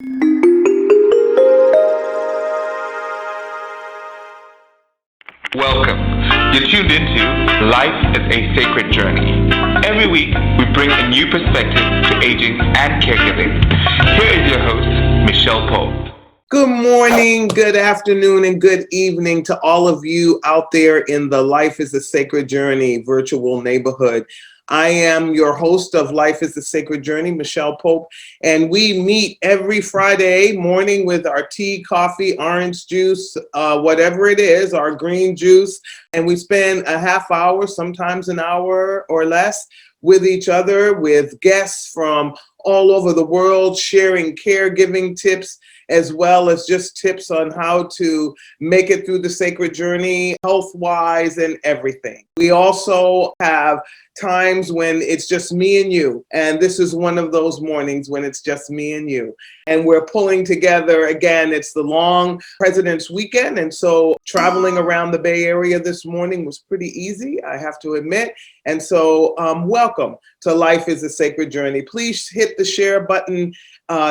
Welcome. You're tuned into Life is a Sacred Journey. Every week, we bring a new perspective to aging and caregiving. Here is your host, Micheal Pope. Good morning, good afternoon, and good evening to all of you out there in the Life is a Sacred Journey virtual neighborhood. I am your host of Life is a Sacred Journey, Micheal Pope, and we meet every Friday morning with our tea, coffee, orange juice, whatever it is, our green juice, and we spend a half hour, sometimes an hour or less, with each other, with guests from all over the world, sharing caregiving tips, as well as just tips on how to make it through the sacred journey, health-wise and everything. We also have times when it's just me and you, and this is one of those mornings when it's just me and you. And we're pulling together, again, it's the long President's Weekend, and so traveling around the Bay Area this morning was pretty easy, I have to admit. And so welcome to Life is a Sacred Journey. Please hit the share button.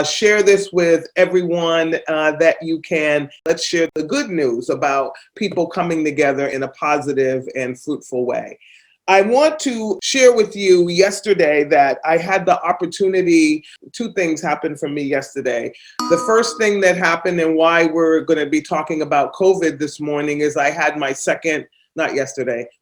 Share this with everyone that you can. Let's share the good news about people coming together in a positive and fruitful way. I want to share with you yesterday that I had the opportunity, two things happened for me yesterday. The first thing that happened and why we're going to be talking about COVID this morning is I had my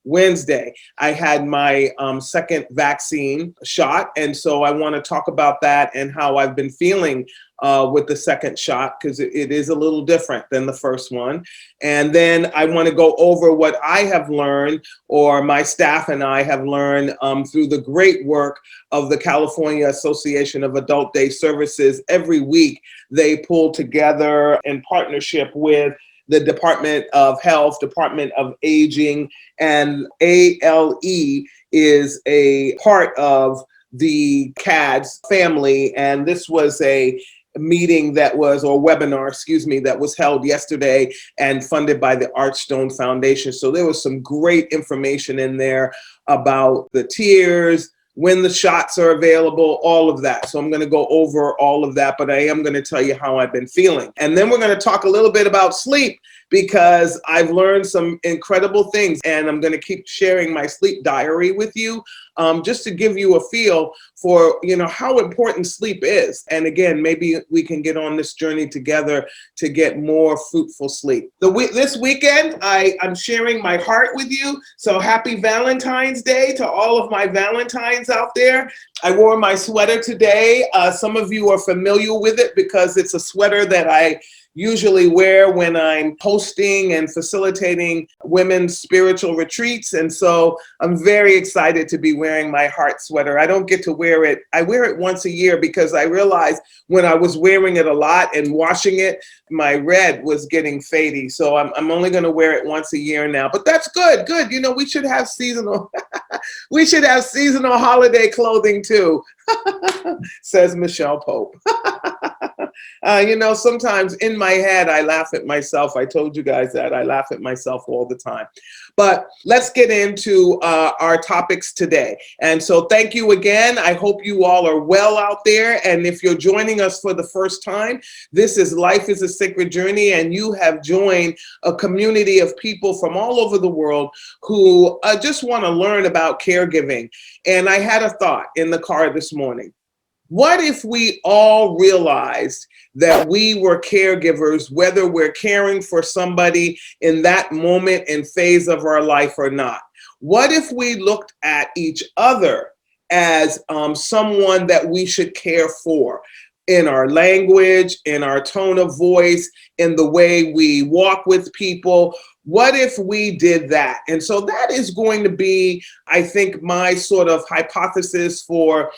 Wednesday, I had my second vaccine shot. And so I want to talk about that and how I've been feeling with the second shot, because it is a little different than the first one. And then I want to go over what I have learned, or my staff and I have learned through the great work of the California Association of Adult Day Services. Every week they pull together in partnership with the Department of Health, Department of Aging, and ALE is a part of the CADS family. And this was a meeting that was, or webinar, that was held yesterday and funded by the Archstone Foundation. So there was some great information in there about the tiers, when the shots are available, all of that. So I'm going to go over all of that, but I am going to tell you how I've been feeling. And then we're going to talk a little bit about sleep, because I've learned some incredible things, and I'm going to keep sharing my sleep diary with you, just to give you a feel for, how important sleep is. And again, maybe we can get on this journey together to get more fruitful sleep. This weekend, I'm sharing my heart with you. So happy Valentine's Day to all of my Valentines out there. I wore my sweater today. Some of you are familiar with it because it's a sweater that I usually wear when I'm hosting and facilitating women's spiritual retreats. And so I'm very excited to be wearing my heart sweater. I don't get to wear it. I wear it once a year because I realized when I was wearing it a lot and washing it, my red was getting fadey. So I'm only going to wear it once a year now, but that's good. We should have seasonal, we should have seasonal holiday clothing too, says Micheal Pope. Sometimes in my head, I laugh at myself. I told you guys that I laugh at myself all the time. But let's get into our topics today. And so thank you again. I hope you all are well out there. And if you're joining us for the first time, this is Life is a Sacred Journey, and you have joined a community of people from all over the world who just want to learn about caregiving. And I had a thought in the car this morning. What if we all realized that we were caregivers, whether we're caring for somebody in that moment and phase of our life or not? What if we looked at each other as someone that we should care for, in our language, in our tone of voice, in the way we walk with people? What if we did that? And so that is going to be, I think, my sort of hypothesis for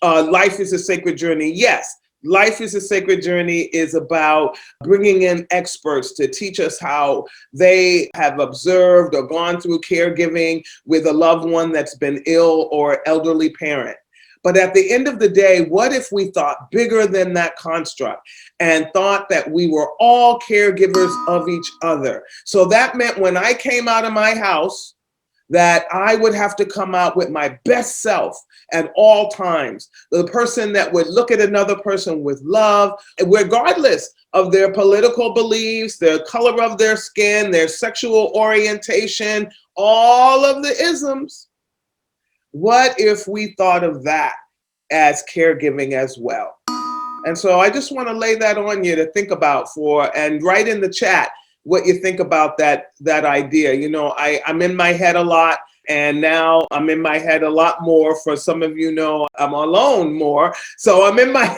Life is a Sacred Journey. Yes, Life is a Sacred Journey is about bringing in experts to teach us how they have observed or gone through caregiving with a loved one that's been ill or elderly parent. But at the end of the day, what if we thought bigger than that construct and thought that we were all caregivers of each other? So that meant when I came out of my house, that I would have to come out with my best self at all times. The person that would look at another person with love, regardless of their political beliefs, the color of their skin, their sexual orientation, all of the isms. What if we thought of that as caregiving as well? And so I just want to lay that on you to think about and write in the chat what you think about that idea. You know, I'm in my head a lot, and now I'm in my head a lot more. For some of you know, I'm alone more. So I'm in my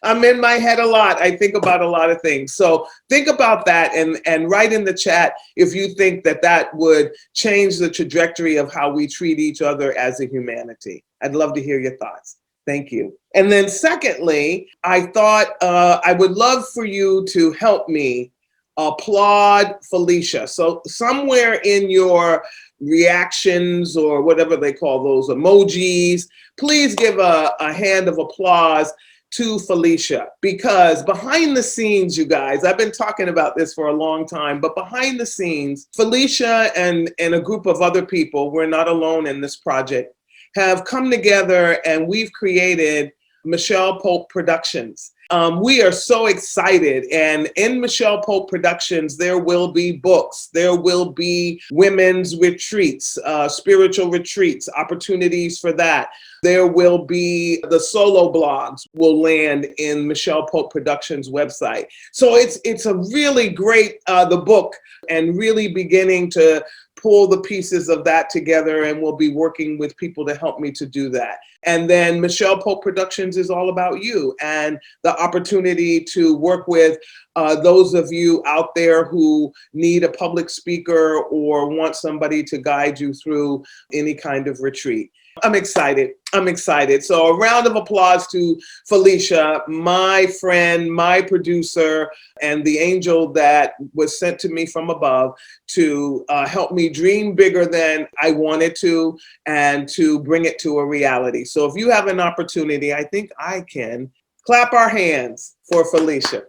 I'm in my head a lot. I think about a lot of things. So think about that and write in the chat if you think that would change the trajectory of how we treat each other as a humanity. I'd love to hear your thoughts. Thank you. And then secondly, I thought I would love for you to help me applaud Felicia. So somewhere in your reactions or whatever they call those emojis, please give a hand of applause to Felicia, because behind the scenes, you guys, I've been talking about this for a long time, but behind the scenes, Felicia and a group of other people, we're not alone in this project, have come together and we've created Micheal Pope Productions. We are so excited, and in Micheal Pope Productions, there will be books, there will be women's retreats, spiritual retreats, opportunities for that. There will be the solo blogs will land in Micheal Pope Productions website. So it's a really great, the book, and really beginning to pull the pieces of that together, and we'll be working with people to help me to do that. And then Micheal Pope Productions is all about you and the opportunity to work with those of you out there who need a public speaker or want somebody to guide you through any kind of retreat. I'm excited. I'm excited. So a round of applause to Felicia, my friend, my producer, and the angel that was sent to me from above to help me dream bigger than I wanted to and to bring it to a reality. So if you have an opportunity, I think I can clap our hands for Felicia.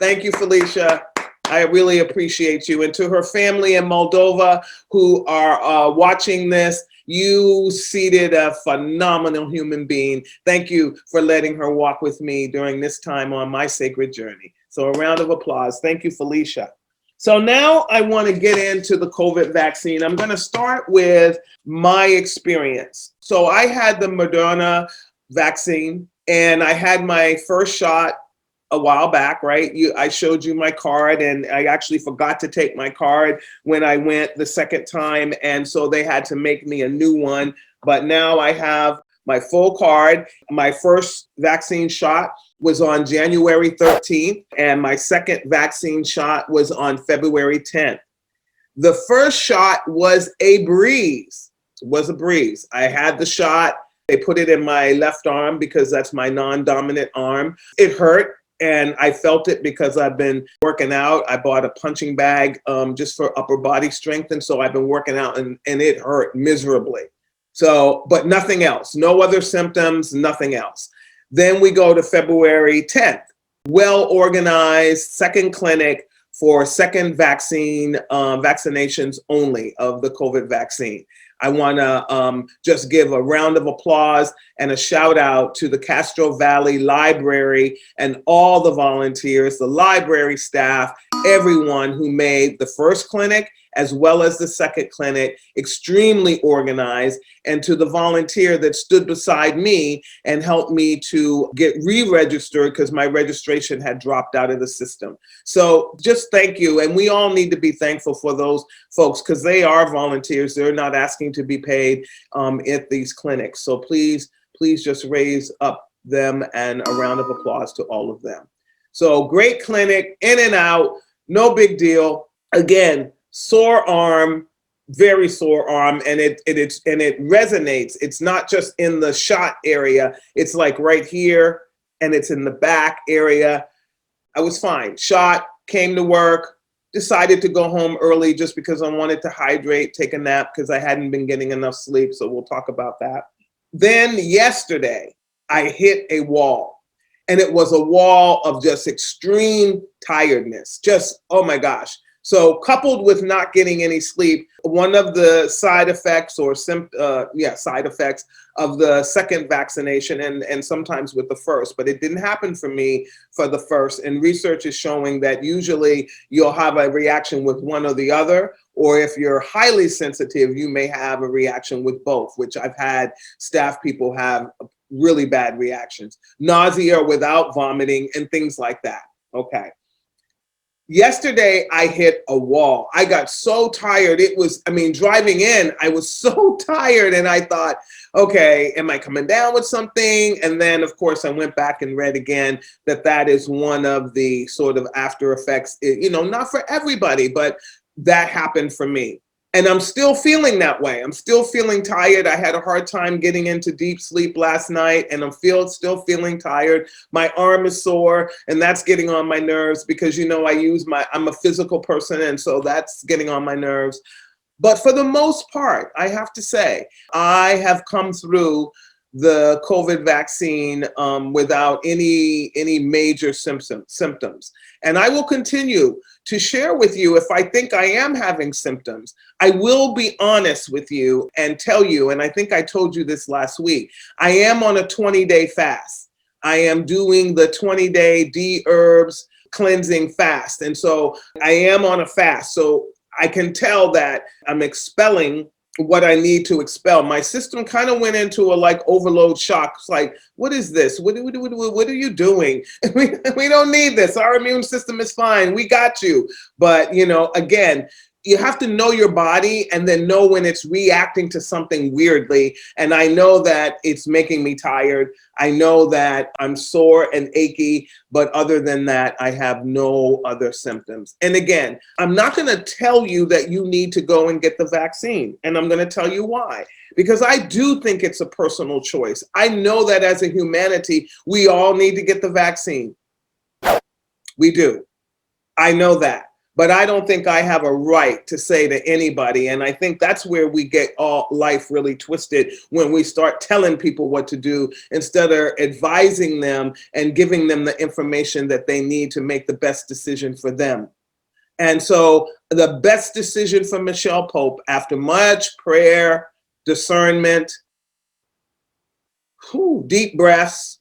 Thank you, Felicia. I really appreciate you. And to her family in Moldova who are watching this, you seeded a phenomenal human being. Thank you for letting her walk with me during this time on my sacred journey. So a round of applause. Thank you, Felicia. So now I want to get into the COVID vaccine. I'm going to start with my experience. So I had the Moderna vaccine, and I had my first shot a while back, right? I showed you my card, and I actually forgot to take my card when I went the second time. And so they had to make me a new one. But now I have my full card. My first vaccine shot was on January 13th, and my second vaccine shot was on February 10th. The first shot was a breeze. It was a breeze. I had the shot. They put it in my left arm because that's my non-dominant arm. It hurt. And I felt it because I've been working out. I bought a punching bag just for upper body strength. And so I've been working out, and it hurt miserably. So, but nothing else, no other symptoms, nothing else. Then we go to February 10th, well-organized second clinic for second vaccine, vaccinations only of the COVID vaccine. I want to just give a round of applause and a shout out to the Castro Valley Library and all the volunteers, the library staff, everyone who made the first clinic as well as the second clinic extremely organized, and to the volunteer that stood beside me and helped me to get re-registered because my registration had dropped out of the system. So just thank you. And we all need to be thankful for those folks because they are volunteers. They're not asking to be paid at these clinics. So please just raise up them and a round of applause to all of them. So great clinic, in and out, no big deal. Again, sore arm, very sore arm, and it resonates. It's not just in the shot area. It's like right here, and it's in the back area. I was fine. Shot, came to work, decided to go home early just because I wanted to hydrate, take a nap because I hadn't been getting enough sleep. So we'll talk about that. Then yesterday, I hit a wall, and it was a wall of just extreme tiredness. Just, oh my gosh, So coupled with not getting any sleep, one of the side effects side effects of the second vaccination and sometimes with the first, but it didn't happen for me for the first. And research is showing that usually you'll have a reaction with one or the other, or if you're highly sensitive, you may have a reaction with both, which I've had staff people have really bad reactions, nausea without vomiting and things like that. Okay. Yesterday, I hit a wall. I got so tired. Driving in, I was so tired and I thought, okay, am I coming down with something? And then, of course, I went back and read again that is one of the sort of after effects, not for everybody, but that happened for me. And I'm still feeling that way. I'm still feeling tired. I had a hard time getting into deep sleep last night, and I'm still feeling tired. My arm is sore, and that's getting on my nerves because, I'm a physical person, and so that's getting on my nerves. But for the most part, I have to say, I have come through the COVID vaccine without any major symptoms. And I will continue to share with you if I think I am having symptoms. I will be honest with you and tell you, and I think I told you this last week, I am on a 20-day fast. I am doing the 20-day de-herbs cleansing fast. And so I am on a fast. So I can tell that I'm expelling what I need to expel. My system kind of went into a overload shock. It's like, what is this? What are you doing? We don't need this. Our immune system is fine. We got you. But, again, you have to know your body and then know when it's reacting to something weirdly. And I know that it's making me tired. I know that I'm sore and achy, but other than that, I have no other symptoms. And again, I'm not going to tell you that you need to go and get the vaccine. And I'm going to tell you why. Because I do think it's a personal choice. I know that as a humanity, we all need to get the vaccine. We do. I know that. But I don't think I have a right to say to anybody. And I think that's where we get all life really twisted, when we start telling people what to do instead of advising them and giving them the information that they need to make the best decision for them. And so the best decision for Micheal Pope, after much prayer, discernment, deep breaths,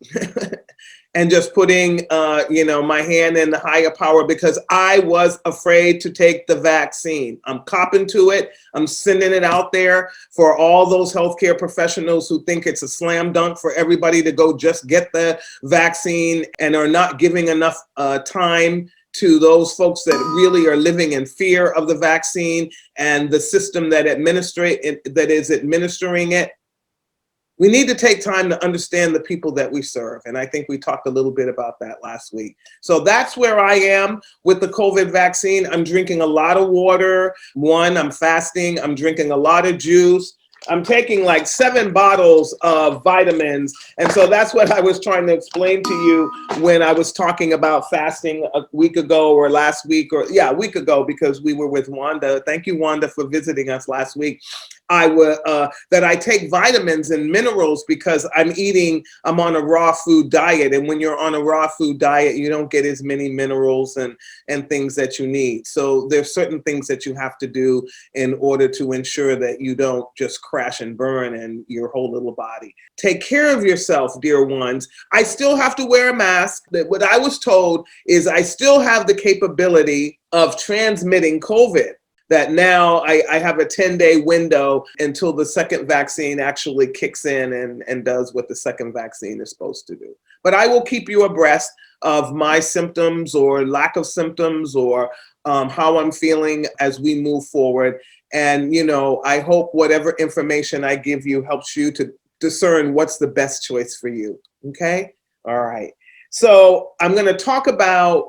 and just putting, my hand in the higher power, because I was afraid to take the vaccine. I'm copping to it. I'm sending it out there for all those healthcare professionals who think it's a slam dunk for everybody to go just get the vaccine and are not giving enough time to those folks that really are living in fear of the vaccine and the system that is administering it. We need to take time to understand the people that we serve. And I think we talked a little bit about that last week. So that's where I am with the COVID vaccine. I'm drinking a lot of water. I'm fasting. I'm drinking a lot of juice. I'm taking 7 bottles of vitamins. And so that's what I was trying to explain to you when I was talking about fasting a week ago or last week, a week ago, because we were with Wanda. Thank you, Wanda, for visiting us last week. That I take vitamins and minerals because I'm on a raw food diet. And when you're on a raw food diet, you don't get as many minerals and things that you need. So there's certain things that you have to do in order to ensure that you don't just crash and burn in your whole little body. Take care of yourself, dear ones. I still have to wear a mask. What I was told is I still have the capability of transmitting COVID. That now I have a 10-day window until the second vaccine actually kicks in and does what the second vaccine is supposed to do. But I will keep you abreast of my symptoms or lack of symptoms or how I'm feeling as we move forward. And, I hope whatever information I give you helps you to discern what's the best choice for you. Okay? All right. So I'm going to talk about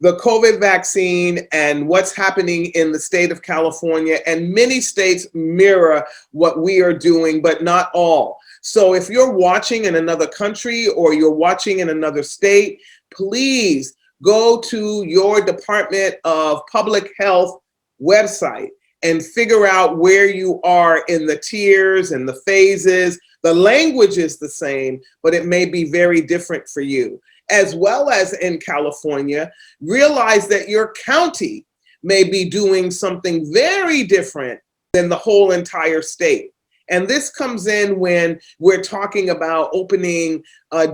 the COVID vaccine and what's happening in the state of California, and many states mirror what we are doing, but not all. So if you're watching in another country or you're watching in another state, please go to your Department of Public Health website and figure out where you are in the tiers and the phases. The language is the same, but it may be very different for you. As well as in California, realize that your county may be doing something very different than the whole entire state. And this comes in when we're talking about opening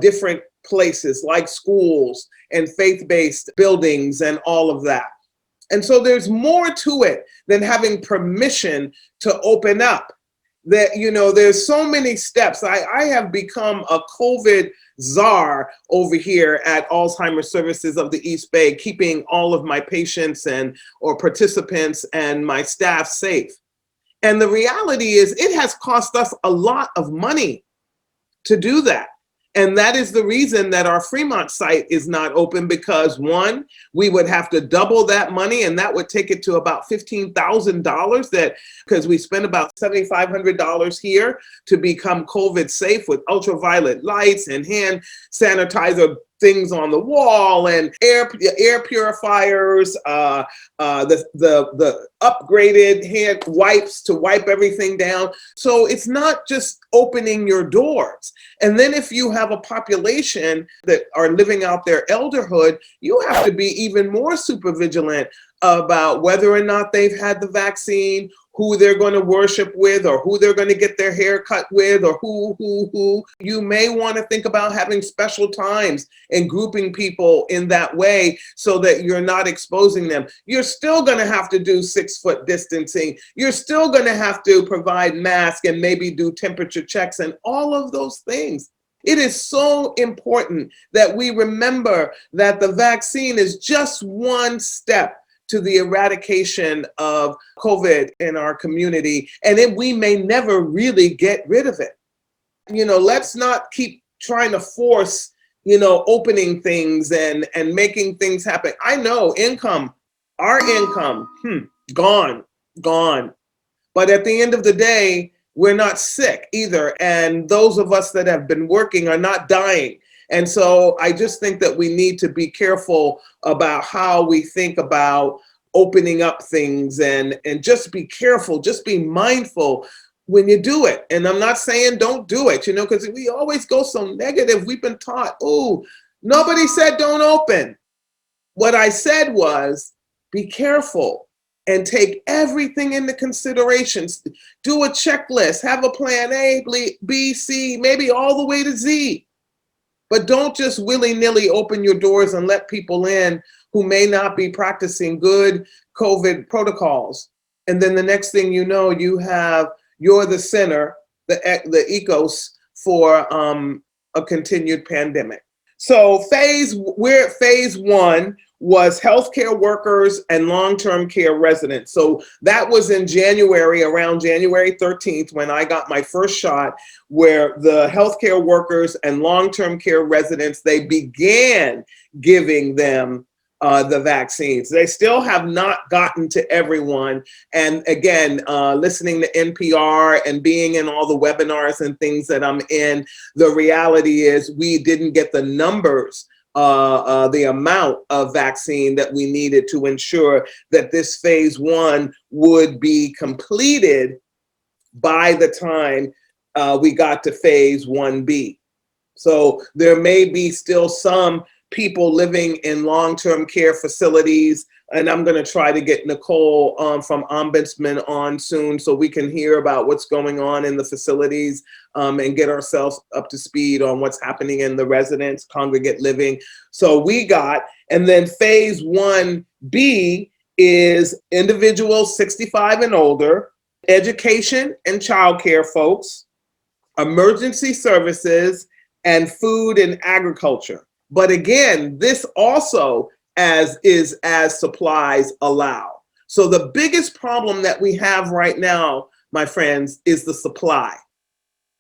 different places like schools and faith-based buildings and all of that. And so there's more to it than having permission to open up. That, there's so many steps. I have become a COVID czar over here at Alzheimer's Services of the East Bay, keeping all of my patients or participants and my staff safe. And the reality is it has cost us a lot of money to do that. And that is the reason that our Fremont site is not open, because one, we would have to double that money, and that would take it to about $15,000, because we spend about $7,500 here to become COVID safe with ultraviolet lights and hand sanitizer things on the wall and air purifiers, the upgraded hand wipes to wipe everything down. So it's not just opening your doors. And then if you have a population that are living out their elderhood, you have to be even more super vigilant about whether or not they've had the vaccine, who they're going to worship with, or who they're going to get their hair cut with, or who. You may want to think about having special times and grouping people in that way so that you're not exposing them. You're still going to have to do 6-foot distancing. You're still going to have to provide masks and maybe do temperature checks and all of those things. It is so important that we remember that the vaccine is just one step to the eradication of COVID in our community, and we may never really get rid of it. Let's not keep trying to force, opening things and making things happen. I know our income, gone. But at the end of the day, we're not sick either. And those of us that have been working are not dying. And so I just think that we need to be careful about how we think about opening up things, and just be careful, just be mindful when you do it. And I'm not saying don't do it, because we always go so negative. We've been taught, nobody said don't open. What I said was be careful and take everything into consideration. Do a checklist, have a plan A, B, C, maybe all the way to Z. But don't just willy-nilly open your doors and let people in who may not be practicing good COVID protocols. And then the next thing you know, you're the center, the ecos for a continued pandemic. So we're at phase 1 was healthcare workers and long-term care residents. So that was in January, around January 13th, when I got my first shot, where the healthcare workers and long-term care residents, they began giving them the vaccines. They still have not gotten to everyone. And again, listening to NPR and being in all the webinars and things that I'm in, the reality is we didn't get the numbers, the amount of vaccine that we needed to ensure that this phase 1 would be completed by the time we got to phase 1B. So there may be still some people living in long-term care facilities, and I'm going to try to get Nicole from Ombudsman on soon so we can hear about what's going on in the facilities and get ourselves up to speed on what's happening in the residence, congregate living. So and then phase 1B is individuals 65 and older, education and childcare folks, emergency services, and food and agriculture. But again, this also as supplies allow. So the biggest problem that we have right now, my friends, is the supply.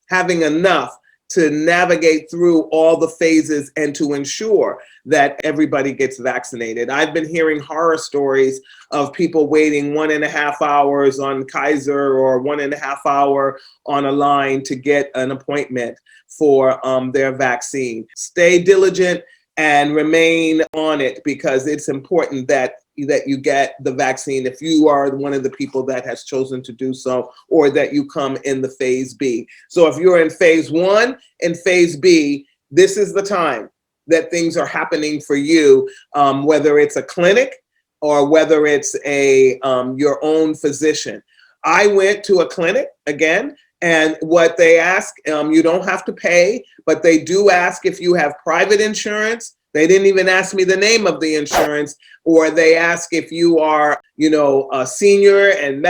Having enough to navigate through all the phases and to ensure that everybody gets vaccinated. I've been hearing horror stories of people waiting 1.5 hours on Kaiser or 1.5 hour on a line to get an appointment for their vaccine. Stay diligent and remain on it, because it's important that you get the vaccine if you are one of the people that has chosen to do so, or that you come in the phase B. So if you're in phase 1 and phase B, this is the time that things are happening for you, whether it's a clinic, or whether it's a your own physician. I went to a clinic again, and what they ask, you don't have to pay, but they do ask if you have private insurance. They didn't even ask me the name of the insurance, or they ask if you are, a senior and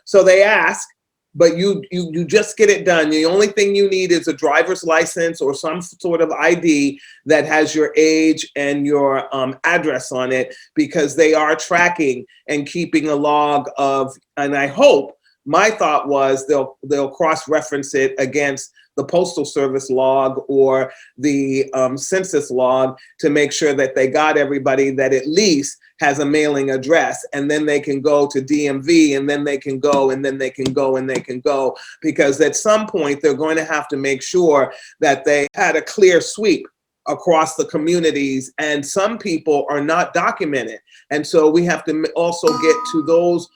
so they ask, but you just get it done. The only thing you need is a driver's license or some sort of ID that has your age and your address on it, because they are tracking and keeping a log of, and I hope, my thought was they'll cross-reference it against the Postal Service log or the census log to make sure that they got everybody that at least has a mailing address, and then they can go to DMV, and then they can go, and then they can go, and they can go, because at some point they're going to have to make sure that they had a clear sweep across the communities, and some people are not documented. And so we have to also get to those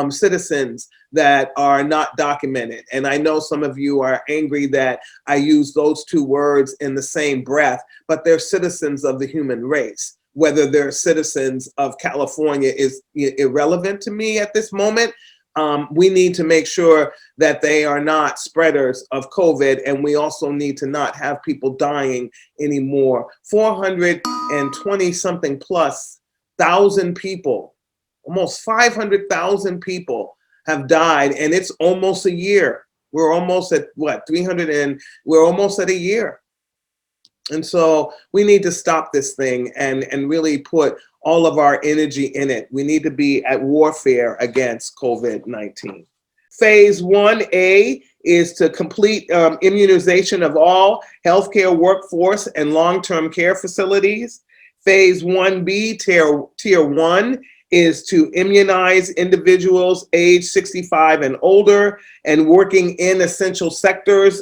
citizens that are not documented. And I know some of you are angry that I use those two words in the same breath, but they're citizens of the human race. Whether they're citizens of California is irrelevant to me at this moment. We need to make sure that they are not spreaders of COVID, and we also need to not have people dying anymore. 420 something plus thousand people, almost 500,000 people have died, and it's almost a year. We're almost at what, 300, and we're almost at a year. And so we need to stop this thing and really put all of our energy in it. We need to be at warfare against COVID-19. Phase 1A is to complete immunization of all healthcare workforce and long-term care facilities. Phase 1B, tier 1, is to immunize individuals age 65 and older and working in essential sectors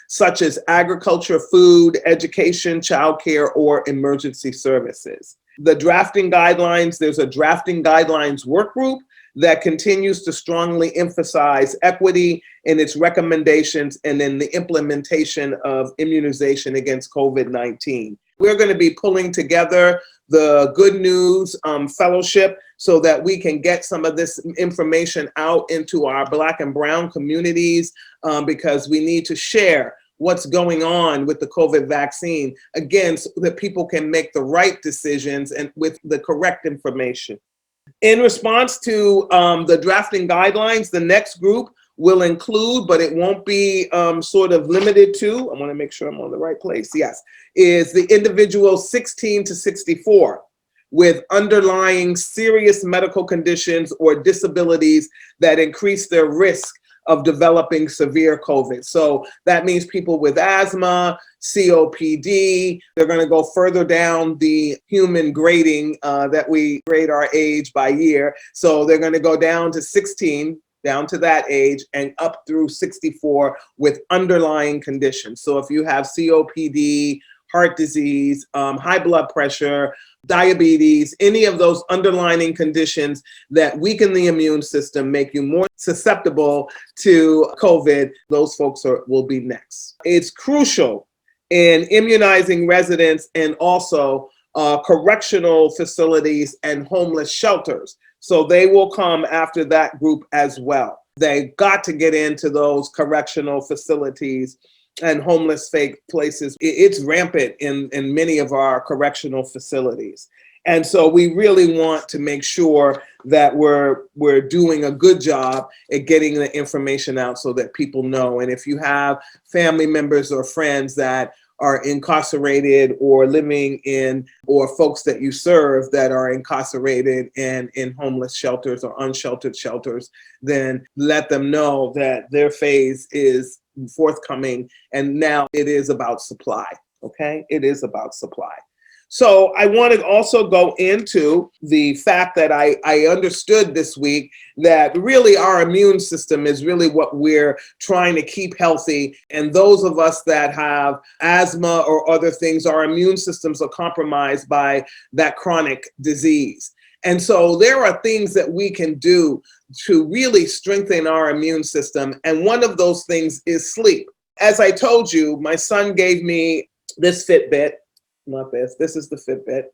such as agriculture, food, education, childcare, or emergency services. The drafting guidelines, there's a drafting guidelines work group that continues to strongly emphasize equity in its recommendations and in the implementation of immunization against COVID-19. We're going to be pulling together the Good News Fellowship so that we can get some of this information out into our Black and Brown communities, because we need to share what's going on with the COVID vaccine, again, so that people can make the right decisions and with the correct information. In response to the drafting guidelines, the next group will include, but it won't be sort of limited to, I want to make sure I'm on the right place, yes, is the individuals 16 to 64 with underlying serious medical conditions or disabilities that increase their risk of developing severe COVID. So that means people with asthma, COPD. They're going to go further down the human grading that we grade our age by year. So they're going to go down to 16, down to that age, and up through 64 with underlying conditions. So if you have COPD, heart disease, high blood pressure, diabetes, any of those underlying conditions that weaken the immune system, make you more susceptible to COVID, those folks will be next. It's crucial in immunizing residents and also correctional facilities and homeless shelters. So they will come after that group as well. They got to get into those correctional facilities and homeless places. It's rampant in many of our correctional facilities. And so we really want to make sure that we're doing a good job at getting the information out so that people know. And if you have family members or friends that are incarcerated or living in, or folks that you serve that are incarcerated and in homeless shelters or unsheltered shelters, then let them know that their phase is forthcoming, and now it is about supply. Okay, it is about supply. So I want to also go into the fact that I understood this week that really our immune system is really what we're trying to keep healthy. And those of us that have asthma or other things, our immune systems are compromised by that chronic disease. And so there are things that we can do to really strengthen our immune system. And one of those things is sleep. As I told you, my son gave me this Fitbit. Not this, this is the Fitbit.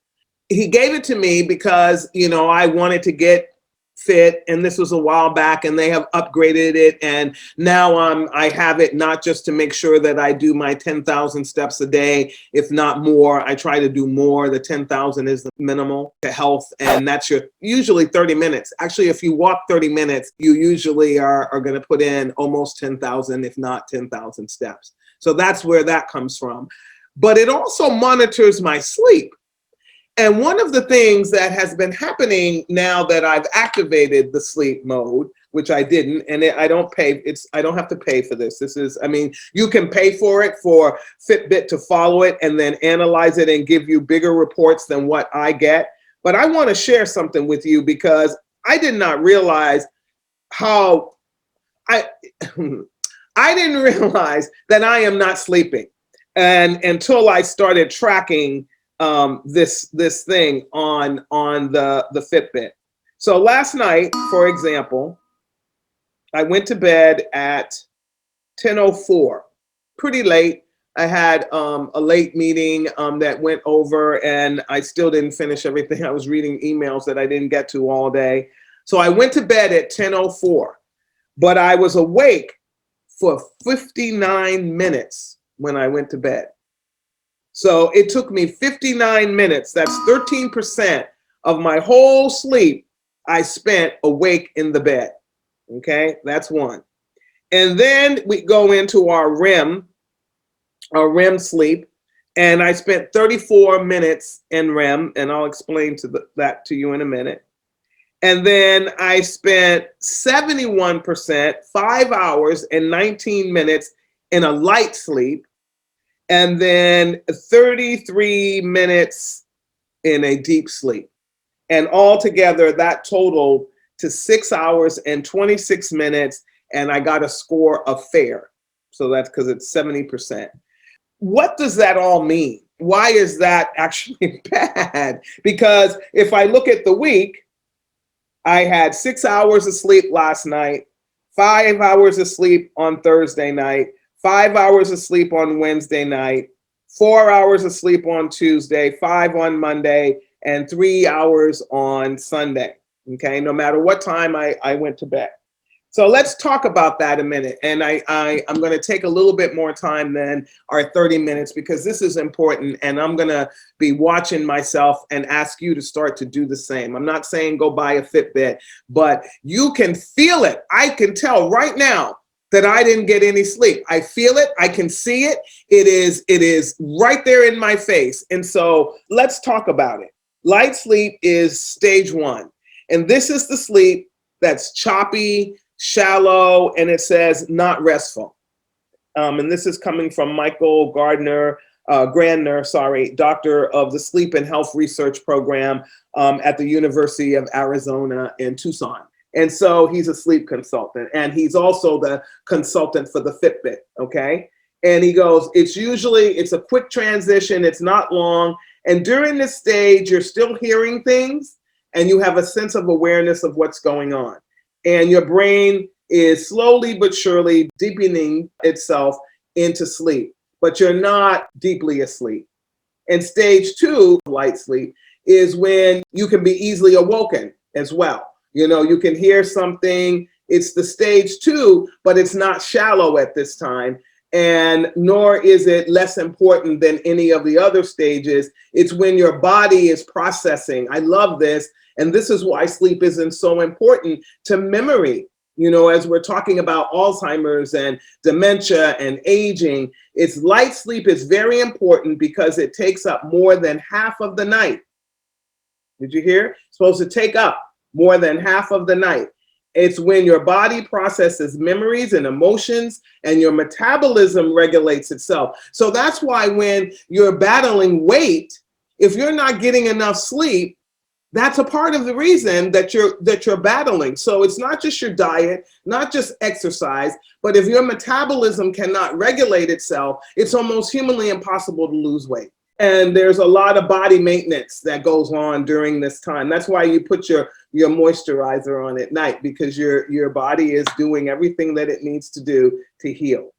he gave it to me because, I wanted to get fit, and this was a while back, and they have upgraded it, and now I have it not just to make sure that I do my 10,000 steps a day, if not more. I try to do more. The 10,000 is the minimal to health, and that's usually 30 minutes. Actually, if you walk 30 minutes, you usually are going to put in almost 10,000, if not 10,000 steps. So that's where that comes from. But it also monitors my sleep. And one of the things that has been happening now that I've activated the sleep mode, which I didn't, and I don't have to pay for this. You can pay for it for Fitbit to follow it and then analyze it and give you bigger reports than what I get. But I want to share something with you because I did not realize how I didn't realize that I am not sleeping, and until I started tracking this thing on the Fitbit. So last night, for example, I went to bed at 10:04, pretty late. I had a late meeting that went over, and I still didn't finish everything. I was reading emails that I didn't get to all day. So I went to bed at 10:04, but I was awake for 59 minutes when I went to bed. So it took me 59 minutes. That's 13% of my whole sleep I spent awake in the bed. Okay, that's one. And then we go into our REM sleep, and I spent 34 minutes in REM, and I'll explain that to you in a minute. And then I spent 71%, 5 hours and 19 minutes in a light sleep, and then 33 minutes in a deep sleep. And altogether, that totaled to 6 hours and 26 minutes, and I got a score of fair. So that's because it's 70%. What does that all mean? Why is that actually bad? Because if I look at the week, I had 6 hours of sleep last night, 5 hours of sleep on Thursday night, 5 hours of sleep on Wednesday night, 4 hours of sleep on Tuesday, 5 on Monday, and 3 hours on Sunday. Okay, no matter what time I went to bed. So let's talk about that a minute. And I'm going to take a little bit more time than our 30 minutes because this is important, and I'm going to be watching myself and ask you to start to do the same. I'm not saying go buy a Fitbit, but you can feel it. I can tell right now that I didn't get any sleep. I feel it. I can see it. It is right there in my face. And so let's talk about it. Light sleep is stage 1. And this is the sleep that's choppy, shallow, and it says not restful. And this is coming from Michael Grandner, doctor of the Sleep and Health Research Program at the University of Arizona in Tucson. And so he's a sleep consultant, and he's also the consultant for the Fitbit, okay? And he goes, it's a quick transition, it's not long, and during this stage, you're still hearing things, and you have a sense of awareness of what's going on. And your brain is slowly but surely deepening itself into sleep, but you're not deeply asleep. And stage 2 of light sleep is when you can be easily awoken as well. You can hear something. It's the stage 2, but it's not shallow at this time. And nor is it less important than any of the other stages. It's when your body is processing. I love this. And this is why sleep isn't so important to memory. As we're talking about Alzheimer's and dementia and aging, light sleep is very important because it takes up more than half of the night. Did you hear? It's supposed to take up more than half of the night. It's when your body processes memories and emotions and your metabolism regulates itself. So that's why when you're battling weight, if you're not getting enough sleep, that's a part of the reason that you're battling. So it's not just your diet, not just exercise, but if your metabolism cannot regulate itself, it's almost humanly impossible to lose weight. And there's a lot of body maintenance that goes on during this time. That's why you put your moisturizer on at night, because your body is doing everything that it needs to do to heal.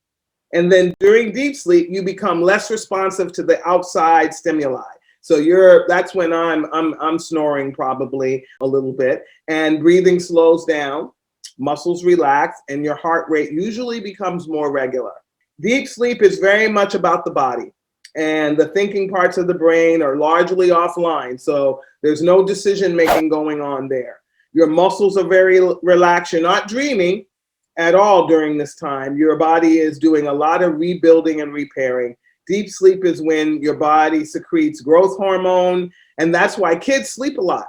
And then during deep sleep, you become less responsive to the outside stimuli. So that's when I'm snoring probably a little bit, and breathing slows down, muscles relax, and your heart rate usually becomes more regular. Deep sleep is very much about the body, and the thinking parts of the brain are largely offline. So there's no decision making going on there. Your muscles are very relaxed. You're not dreaming at all during this time. Your body is doing a lot of rebuilding and repairing. Deep sleep is when your body secretes growth hormone, and that's why kids sleep a lot.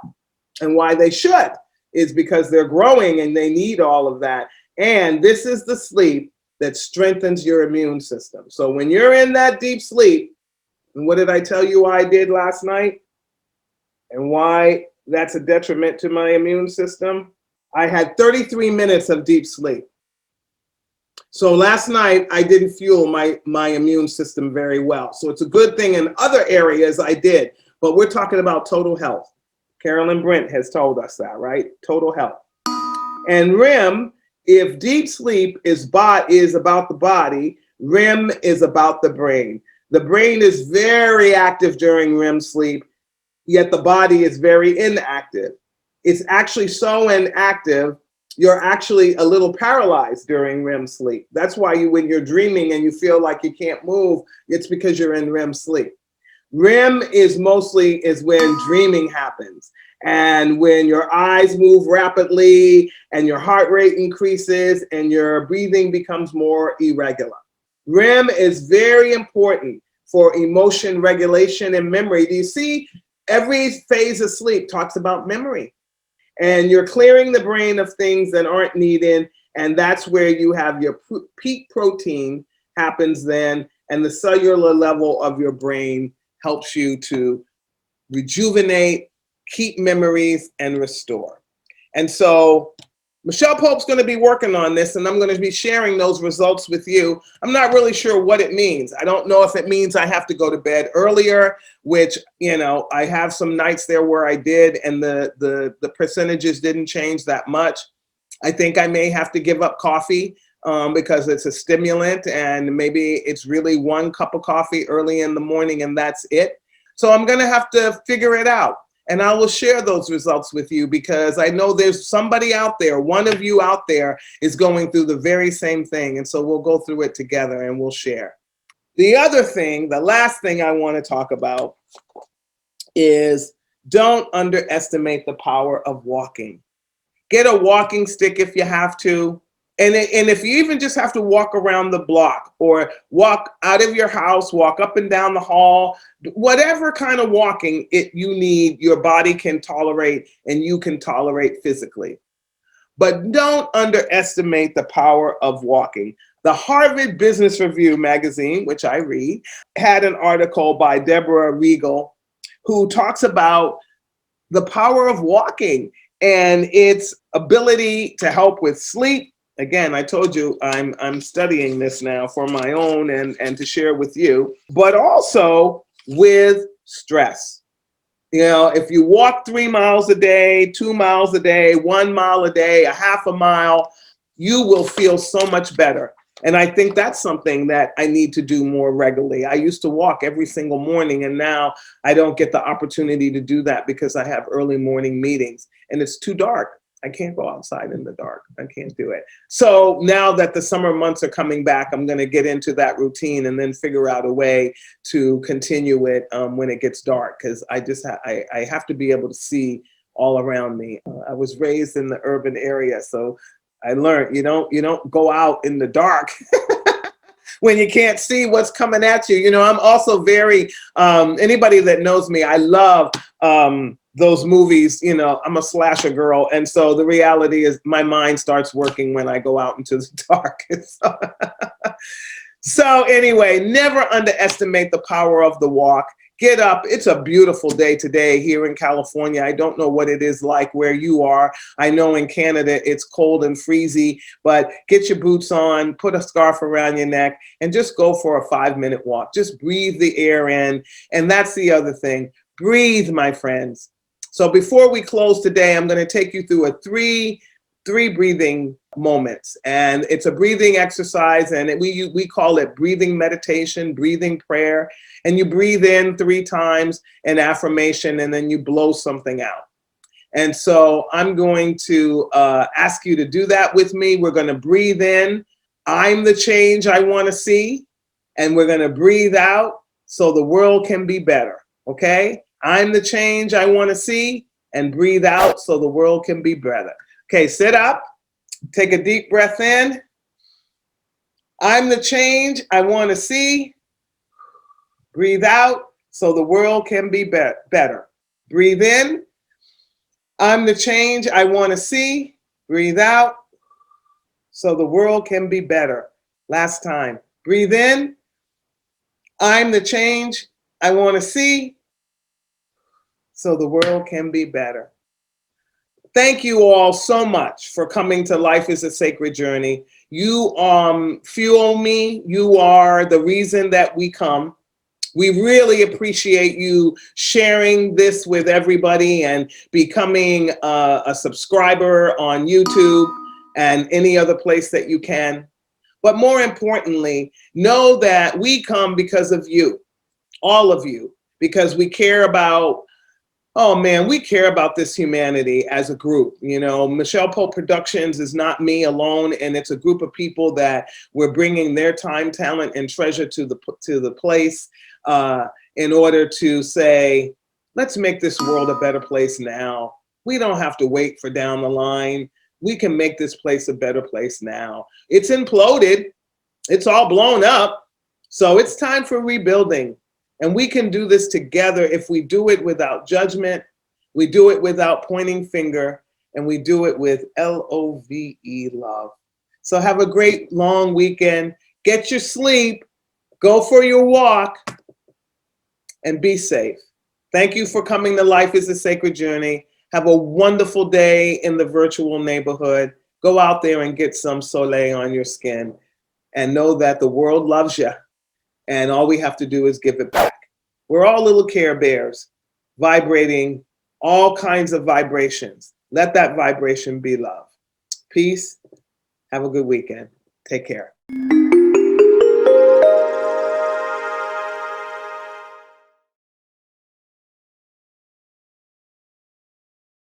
And why they should is because they're growing and they need all of that. And this is the sleep that strengthens your immune system. So when you're in that deep sleep, and what did I tell you I did last night? And why that's a detriment to my immune system? I had 33 minutes of deep sleep. So last night I didn't fuel my immune system very well. So it's a good thing in other areas I did, but we're talking about total health. Carolyn Brent has told us that, right? Total health. And REM, if deep sleep is about the body, REM is about the brain. The brain is very active during REM sleep, yet the body is very inactive. It's actually so inactive, you're actually a little paralyzed during REM sleep. That's why when you're dreaming and you feel like you can't move, it's because you're in REM sleep. REM is when dreaming happens, and when your eyes move rapidly and your heart rate increases and your breathing becomes more irregular. REM is very important for emotion regulation and memory. Do you see? Every phase of sleep talks about memory. And you're clearing the brain of things that aren't needed, and that's where you have your peak protein happens then, and the cellular level of your brain helps you to rejuvenate, keep memories, and restore. And so Micheal Pope's going to be working on this, and I'm going to be sharing those results with you. I'm not really sure what it means. I don't know if it means I have to go to bed earlier, which, I have some nights there where I did, and the percentages didn't change that much. I think I may have to give up coffee because it's a stimulant, and maybe it's really 1 cup of coffee early in the morning, and that's it. So I'm going to have to figure it out. And I will share those results with you because I know there's somebody out there, one of you out there is going through the very same thing. And so we'll go through it together and we'll share. The last thing I want to talk about is don't underestimate the power of walking. Get a walking stick if you have to. And if you even just have to walk around the block or walk out of your house, walk up and down the hall, whatever kind of walking you need, your body can tolerate and you can tolerate physically. But don't underestimate the power of walking. The Harvard Business Review magazine, which I read, had an article by Deborah Regal who talks about the power of walking and its ability to help with sleep. Again, I told you I'm studying this now for my own and to share with you, but also with stress. If you walk 3 miles a day, 2 miles a day, 1 mile a day, a half a mile, you will feel so much better. And I think that's something that I need to do more regularly. I used to walk every single morning, and now I don't get the opportunity to do that because I have early morning meetings and it's too dark. I can't go outside in the dark. I can't do it. So now that the summer months are coming back, I'm going to get into that routine and then figure out a way to continue it when it gets dark, because I have to be able to see all around me. I was raised in the urban area, so I learned you don't go out in the dark when you can't see what's coming at you. I'm also very anybody that knows me, I love those movies. I'm a slasher girl, and so the reality is my mind starts working when I go out into the dark. So anyway, never underestimate the power of the walk. Get up. It's a beautiful day today here in California. I don't know what it is like where you are. I know in Canada it's cold and freezy, but get your boots on, put a scarf around your neck, and just go for a 5-minute walk. Just breathe the air in. And that's the other thing. Breathe, my friends. So before we close today, I'm going to take you through a three breathing moments, and it's a breathing exercise, and we call it breathing meditation, breathing prayer. And you breathe in 3 times an affirmation, and then you blow something out. And so I'm going to ask you to do that with me. We're going to breathe in, I'm the change I want to see, and we're going to breathe out so the world can be better. Okay? I'm the change I want to see, and breathe out so the world can be better. Okay, sit up, take a deep breath in. I'm the change I want to see. Breathe out so the world can be better. Breathe in. I'm the change I want to see. Breathe out so the world can be better. Last time. Breathe in. I'm the change I want to see so the world can be better. Thank you all so much for coming to Life is a Sacred Journey. You fuel me. You are the reason that we come. We really appreciate you sharing this with everybody and becoming a subscriber on YouTube and any other place that you can. But more importantly, know that we come because of you, all of you, because we care about, oh man, we care about this humanity as a group. You know, Micheal Pope Productions is not me alone, and it's a group of people that we're bringing their time, talent, and treasure to the place in order to say, let's make this world a better place now. We don't have to wait for down the line. We can make this place a better place now. It's imploded. It's all blown up. So it's time for rebuilding. And we can do this together if we do it without judgment, we do it without pointing finger, and we do it with LOVE, love. So have a great long weekend. Get your sleep, go for your walk, and be safe. Thank you for coming to Life is a Sacred Journey. Have a wonderful day in the virtual neighborhood. Go out there and get some soleil on your skin, and know that the world loves you. And all we have to do is give it back. We're all little Care Bears, vibrating all kinds of vibrations. Let that vibration be love. Peace. Have a good weekend. Take care.